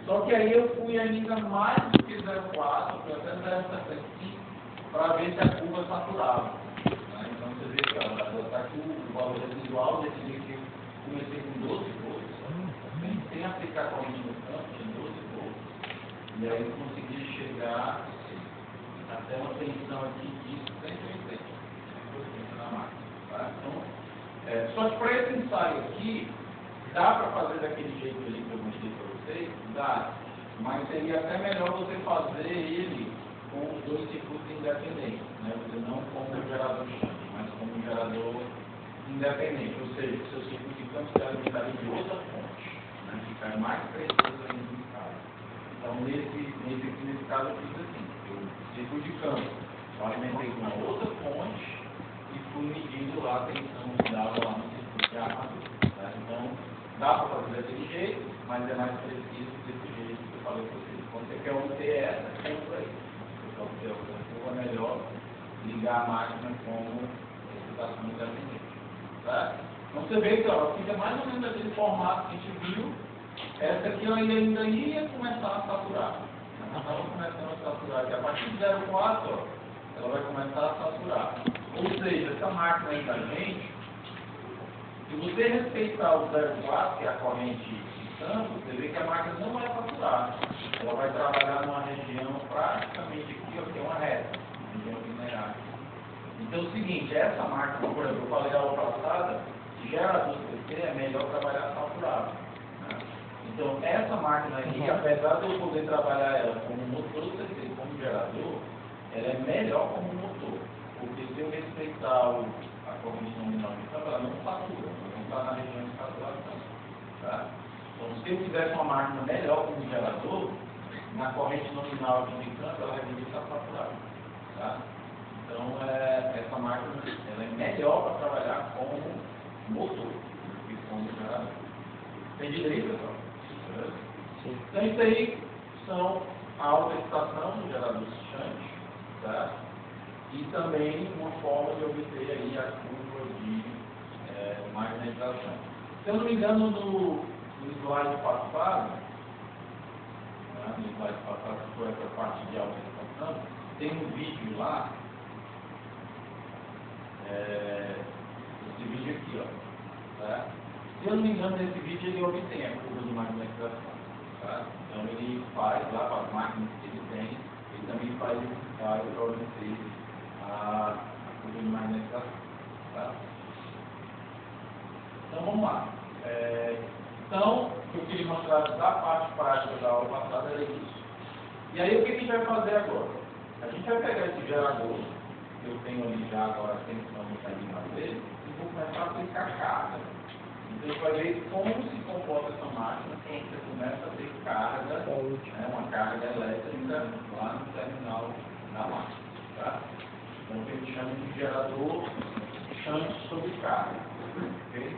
Só que aí eu fui ainda mais do que 0,4, fui até 0,75, para ver se a curva saturava. Né? Então você vê que está aqui o valor residual desse dia que eu comecei com 12 volts, sem aplicar corrente no campo, tinha 12 volts, e aí eu consegui chegar até uma tensão aqui de 180 na máquina. Tá? Então, só que para esse ensaio aqui, dá para fazer daquele jeito ali que eu mostrei para vocês? Dá. Mas seria até melhor você fazer ele com os dois circuitos independentes. Né? Você não como um gerador shunt, mas como um gerador independente. Ou seja, o seu circuito de campo se alimentaria de outra fonte, né? Ficar mais preciso ainda no caso. Então, nesse caso, eu fiz assim. O circuito de campo eu alimentei com uma outra fonte e fui medindo lá a tensão que dava lá no circuito de armadura. Tá? Então, dá para fazer daquele jeito, mas é mais preciso desse jeito que eu falei para vocês. Quando você quer obter essa curva aí, você quer obter essa curva, é melhor ligar a máquina como excitação independente. Tá? Então você vê que fica mais ou menos aquele formato que a gente viu. Essa aqui eu ainda ia começar a saturar. Ela estava começando a saturar, que a partir de 0,4 ela vai começar a saturar. Ou seja, essa máquina aí da gente, se você respeitar o 0,4, que é a corrente de campo, você vê que a máquina não vai saturar. Ela vai trabalhar numa região praticamente aqui, ó, que é uma reta, região linear. Então é o seguinte, essa máquina, por exemplo, eu falei na aula passada, que gerador CC é melhor trabalhar saturado. Né? Então essa máquina aqui, apesar de eu poder trabalhar ela como motor CC, como gerador, ela é melhor como motor. Porque se eu respeitar a corrente nominal de campo, ela não satura, ela não está na região de saturação. Tá? Então, se eu tivesse uma máquina melhor como gerador, na corrente nominal de campo, ela deveria estar saturada. Tá? Então, essa máquina ela é melhor para trabalhar como motor do que como gerador. Entendido aí, pessoal? Sim. Então, isso aí são a alta excitação do gerador shunt, tá? E também uma forma de obter aí a curva de magnetização. Se eu não me engano, no slide passado, né, no slide passado, que foi essa parte de alta excitação, tem um vídeo lá, esse vídeo aqui, ó. Tá? Se eu não me engano, nesse vídeo ele obtém a curva de magnetização. Tá? Então ele faz lá para as máquinas que ele tem, ele também faz esse ensaio para obter a curva de magnetização. Tá? Então vamos lá. Então, o que eu queria mostrar da parte prática da aula passada era isso. E aí o que a gente vai fazer agora? A gente vai pegar esse gerador, que eu tenho ali já agora a tensão no dele, e vou começar a aplicar carga. Então a gente vai ver como se comporta essa máquina quando você começa a ter carga, né, uma carga elétrica lá no terminal da máquina. Tá? Então o que a gente chama de gerador shunt sobre carga. Okay?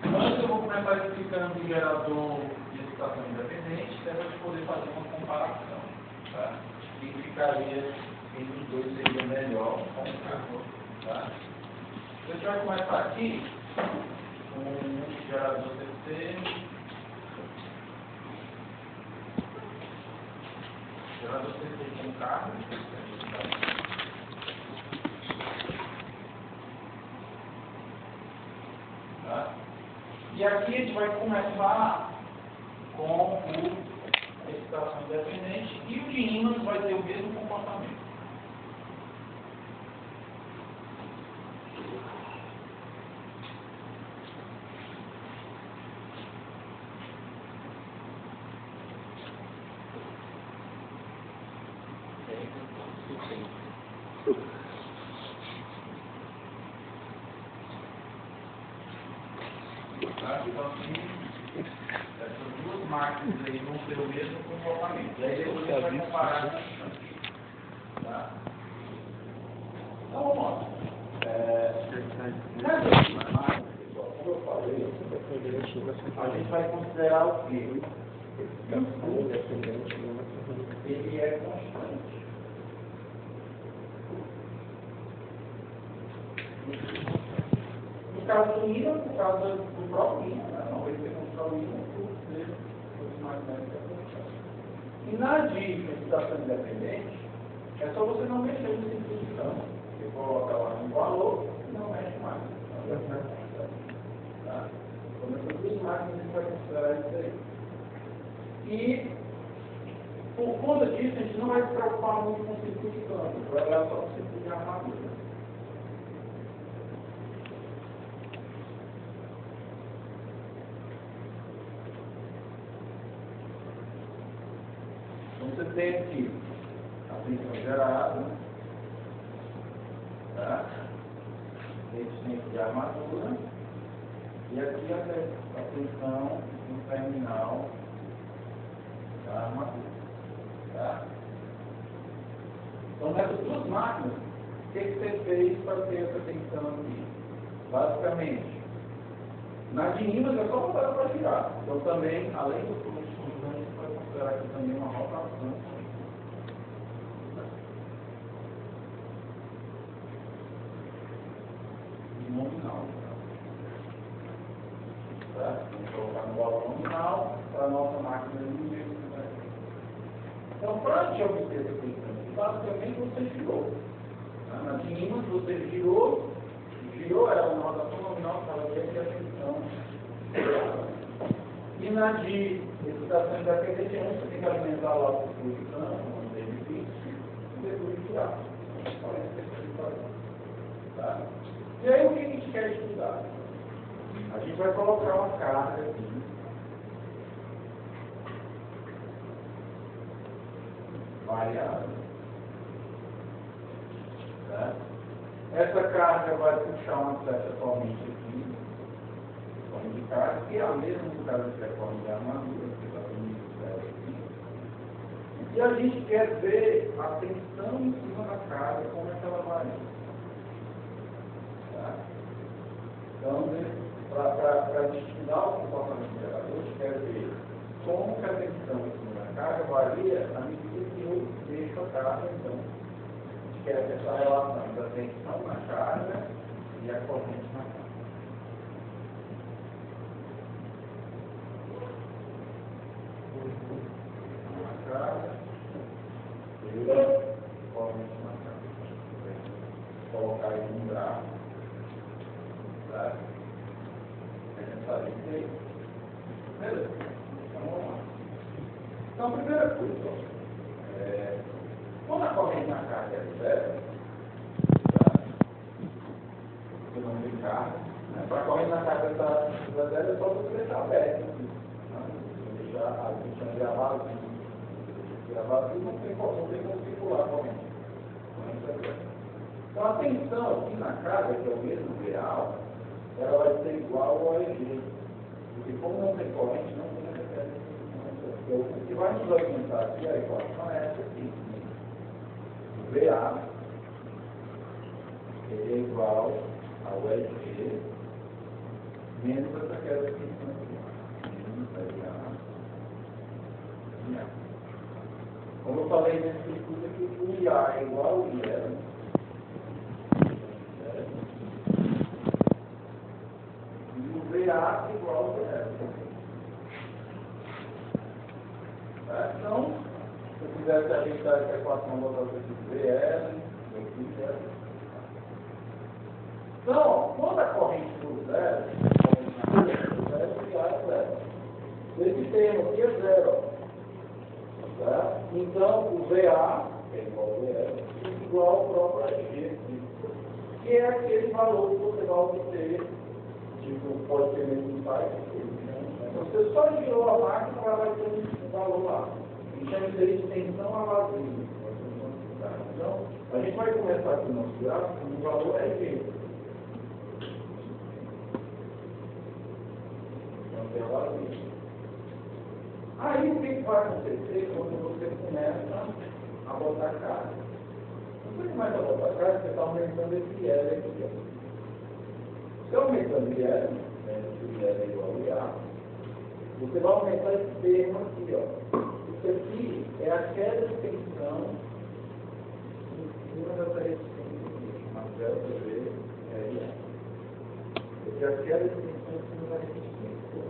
Antes eu vou começar explicando o gerador de excitação independente, até para a gente poder fazer uma comparação. Tá? E ficaria entre os dois seria melhor com o carro. Tá? A gente vai começar aqui com o gerador CC. Gerador CC com carro. Tá? E aqui a gente vai começar com a excitação independente e o de ímãs vai ter o mesmo comportamento. Então, essas duas máquinas aí vão ter o mesmo comportamento. E aí depois a gente vai comparar com o shunt. Tá? Então, vamos lá. Nessas duas máquinas, pessoal, como eu falei, a gente vai considerar o quê? Ele é constante. No caso do ímã, por causa do próprio ímã, né? Não vai ser contra o ímã por ser magnética constante. E na de fixação independente, é só você não mexer no simplificando. Você coloca lá um valor e não mexe mais. Tá? Então, essas duas máquinas a gente vai considerar isso aí. E, por conta disso, a gente não vai se preocupar muito com o simplificando. A gente vai olhar só o circuito de armadura. Você tem aqui a tensão gerada, tá? Resistência de armadura, e aqui a tensão no terminal da armadura. Tá? Então, nessas duas máquinas, o que você fez para ter essa tensão aqui? Basicamente, na de ímãs é só botar para girar. Então, também, além do fluxo constante, a gente vai considerar aqui também uma rotação. Nominal. Tá? Vamos colocar no valor nominal para a nossa máquina de nível. Então, para a gente obter essa tensão, basicamente você girou. Tá? Na de ímãs você girou era uma rotação nominal para ver a tensão. E na de excitação independente, você tem que alimentar lá o fluxo de campo, onde tem difícil, e depois girar. Tá? E aí o que a gente quer estudar? A gente vai colocar uma carga aqui. Variável. Tá? Essa carga vai puxar uma certa corrente aqui. Corrente de carga, que é a mesma do caso que é a corrente de armadura, que está aqui. E a gente quer ver a tensão em cima da carga, como é que ela varia. Tá? Então, para estudar o comportamento do gerador, a gente quer ver como que a tensão em cima da carga varia na medida que eu deixo a carga. Então, a gente quer ver essa relação da tensão na carga e a corrente na carga. Na carga e a corrente na carga. Vou colocar aí um gráfico. Tá? A gente sabe isso aí. Beleza? Então vamos lá. Então, a primeira coisa, quando a corrente na carga é zero, tá? Porque não tem carga, né? Para a corrente na carga estar zero, é só você deixar aberto. Tá? Deixar a gente gravado, não tem como circular a corrente. Então, a tensão aqui na carga, que é o mesmo real, ela vai ser igual ao EG. Porque como não tem corrente, não tem referência. O que vai nos orientar aqui é a equação é essa aqui. VA é igual ao EG menos essa queda aqui. Menos VA. Como eu falei nesse circuito aqui, o IA é igual ao IE. VA igual ao VL. Então, se eu quisesse ajeitar essa equação, vou botar aqui VL, então, quando a corrente for zero, VA é zero. Esse termo aqui é zero. Tá? Então, o VA é igual ao VL, é igual ao próprio AG, que é aquele valor que você vai obter. Tipo, pode ser mesmo site. Você só girou a máquina, ela vai ter um valor lá. A gente chama isso de tensão a vazio. Então, a gente vai começar aqui no nosso gráfico, o valor é G. Então, é vazio. Aí, o que vai acontecer quando você começa a botar carga? Quando você começa a botar carga, você está aumentando esse L aqui. Se eu aumentando o IL, se o IL é igual ao IA, você vai aumentar esse termo aqui, ó. Isso aqui é a queda de tensão em cima dessa resistência aqui, uma delta V, é IA. Porque a queda de tensão em cima da resistência.